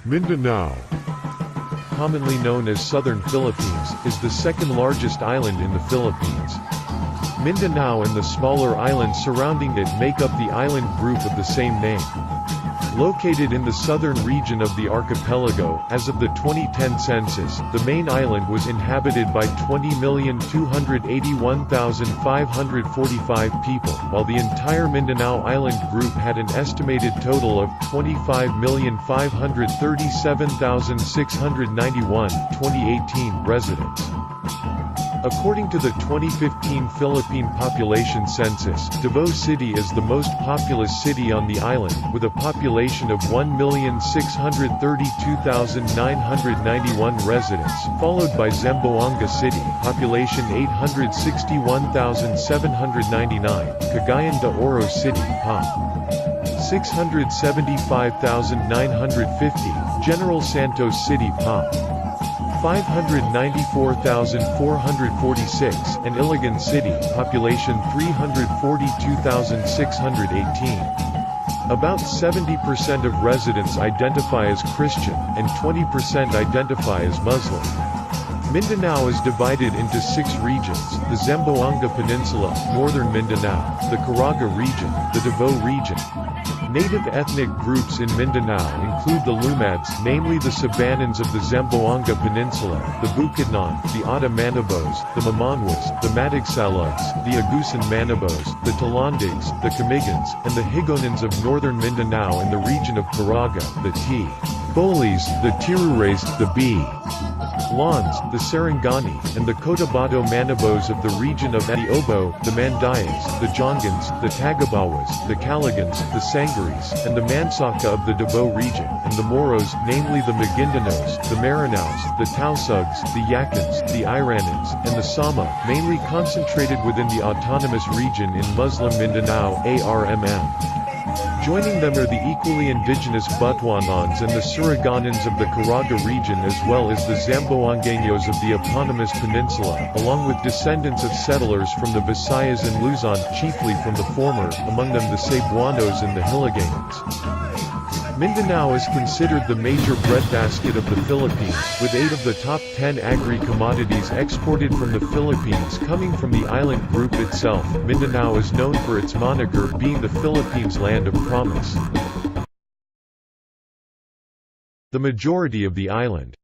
Mindanao, commonly known as Southern Philippines, is the second largest island in the Philippines. Mindanao and the smaller islands surrounding it make up the island group of the same name. Located in the southern region of the archipelago, as of the 2010 census, the main island was inhabited by 20,281,545 people, while the entire Mindanao island group had an estimated total of 25,537,691, 2018 residents. According to the 2015 Philippine population census, Davao City is the most populous city on the island, with a population of 1,632,991 residents, followed by Zamboanga City, population 861,799, Cagayan de Oro City, Pop. 675,950, General Santos City, Pop. 594,446, and Iligan City, population 342,618. About 70% of residents identify as Christian, and 20% identify as Muslim. Mindanao is divided into 6 regions: the Zamboanga Peninsula, northern Mindanao, the Caraga region, the Davao region. Native ethnic groups in Mindanao include the Lumads, namely the Sabanans of the Zamboanga Peninsula, the Bukidnon, the Ata Manobos, the Mamanwas, the Madagsalogs, the Agusan Manobos, the Talandigs, the Camigans, and the Higonans of northern Mindanao and the region of Caraga, the T. Bolis, the Tirures, the B. Lons, the Sarangani, and the Cotabato Manobos of the region of the Obo, the Mandayas, the Jongans, the Tagabawas, the Caligans, the Sangaris, and the Mansaka of the Davao region, and the Moros, namely the Maguindanos, the Maranaos, the Tausugs, the Yakans, the Iranans, and the Sama, mainly concentrated within the autonomous region in Muslim Mindanao, ARMM. Joining them are the equally indigenous Butuanans and the Suraganans of the Caraga region, as well as the Zamboangueños of the eponymous peninsula, along with descendants of settlers from the Visayas and Luzon, chiefly from the former, among them the Cebuanos and the Hiligayans. Mindanao is considered the major breadbasket of the Philippines, with 8 of the top 10 agri-commodities exported from the Philippines coming from the island group itself. Mindanao is known for its moniker being the Philippines' land of promise. The majority of the island's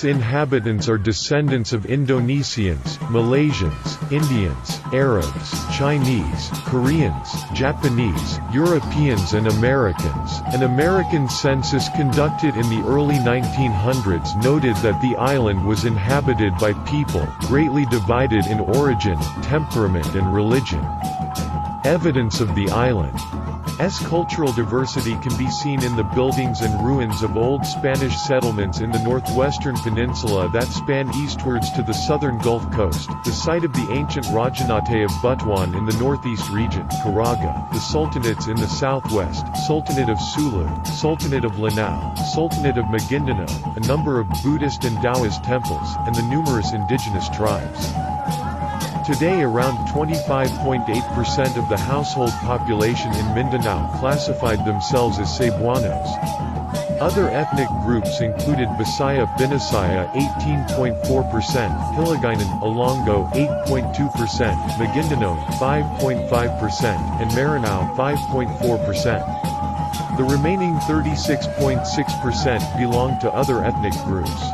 inhabitants are descendants of Indonesians, Malaysians, Indians, Arabs, Chinese, Koreans, Japanese, Europeans and Americans. An American census conducted in the early 1900s noted that the island was inhabited by people greatly divided in origin, temperament and religion. Evidence of the island's cultural diversity can be seen in the buildings and ruins of old Spanish settlements in the northwestern peninsula that span eastwards to the southern Gulf Coast, the site of the ancient Rajanate of Butuan in the northeast region, Caraga, the sultanates in the southwest, Sultanate of Sulu, Sultanate of Lanao, Sultanate of Maguindanao, a number of Buddhist and Taoist temples, and the numerous indigenous tribes. Today around 25.8% of the household population in Mindanao classified themselves as Cebuanos. Other ethnic groups included Bisaya Binasaya 18.4%, Hiligaynon, Ilonggo 8.2%, Maguindanao 5.5%, and Maranao 5.4%. The remaining 36.6% belong to other ethnic groups.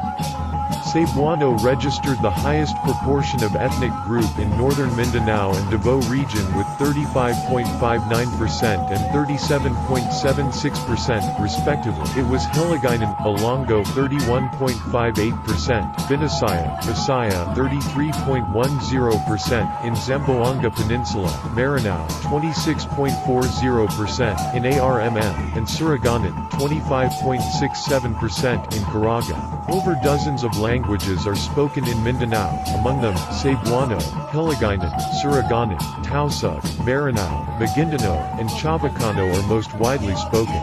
Cebuano registered the highest proportion of ethnic group in northern Mindanao and Davao region with 35.59% and 37.76% respectively. It was Hiligaynon, Ilonggo 31.58%, Binasaya, Visaya 33.10%, in Zamboanga Peninsula, Maranao 26.40%, in ARMM, and Suragannon 25.67% in Caraga. Over dozens of languages are spoken in Mindanao, among them, Cebuano, Hiligaynon, Suragannon, Tausug, Maranao, Maguindanao, and Chavacano are most widely spoken.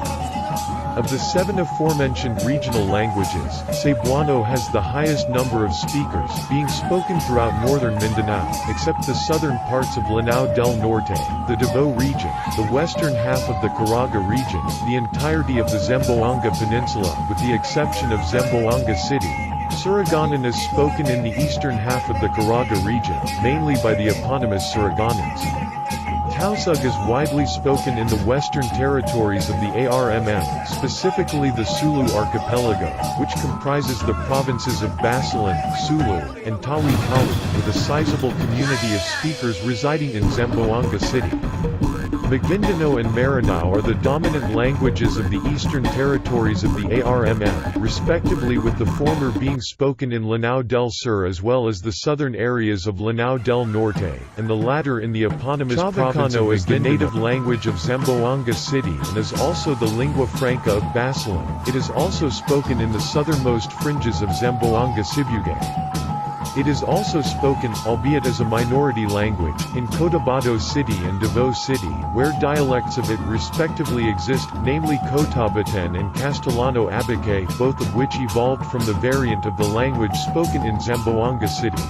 Of the 7 aforementioned regional languages, Cebuano has the highest number of speakers, being spoken throughout northern Mindanao, except the southern parts of Lanao del Norte, the Davao region, the western half of the Caraga region, the entirety of the Zamboanga Peninsula, with the exception of Zamboanga City. Surigao is spoken in the eastern half of the Caraga region, mainly by the eponymous Surigao. Tausug is widely spoken in the western territories of the ARMM, specifically the Sulu archipelago, which comprises the provinces of Basilan, Sulu, and Tawi-Tawi, with a sizable community of speakers residing in Zamboanga City. Magagandang and Maranao are the dominant languages of the eastern territories of the ARMM, respectively, with the former being spoken in Lanao del Sur as well as the southern areas of Lanao del Norte, and the latter in the eponymous province of is the native language of Zamboanga City and is also the lingua franca of Basilan. It is also spoken in the southernmost fringes of Zamboanga Sibugay. It is also spoken, albeit as a minority language, in Cotabato City and Davao City, where dialects of it respectively exist, namely Cotabaton and Castellano Abaque, both of which evolved from the variant of the language spoken in Zamboanga City.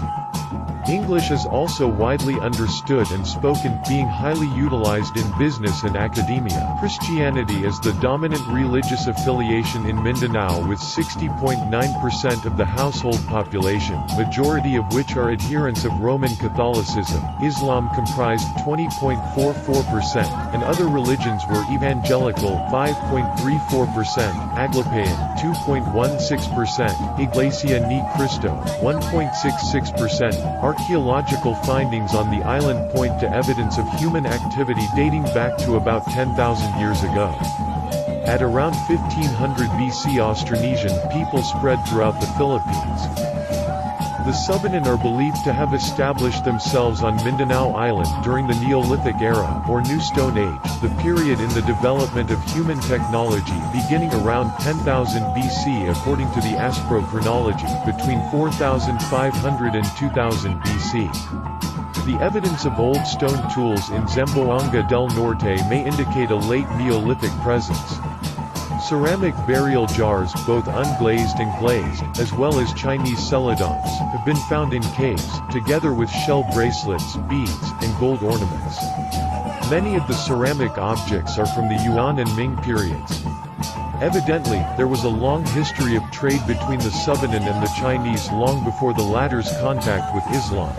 English is also widely understood and spoken, being highly utilized in business and academia. Christianity is the dominant religious affiliation in Mindanao with 60.9% of the household population, majority of which are adherents of Roman Catholicism. Islam comprised 20.44%, and other religions were evangelical 5.34%, Aglapayan 2.16%, Iglesia Ni Cristo 1.66%. Archaeological findings on the island point to evidence of human activity dating back to about 10,000 years ago. At around 1500 BC, Austronesian people spread throughout the Philippines. The Subanan are believed to have established themselves on Mindanao Island during the Neolithic era, or New Stone Age, the period in the development of human technology beginning around 10,000 BC according to the Aspro chronology, between 4,500 and 2000 BC. The evidence of old stone tools in Zamboanga del Norte may indicate a late Neolithic presence. Ceramic burial jars, both unglazed and glazed, as well as Chinese celadons, have been found in caves, together with shell bracelets, beads, and gold ornaments. Many of the ceramic objects are from the Yuan and Ming periods. Evidently, there was a long history of trade between the Subanan and the Chinese long before the latter's contact with Islam.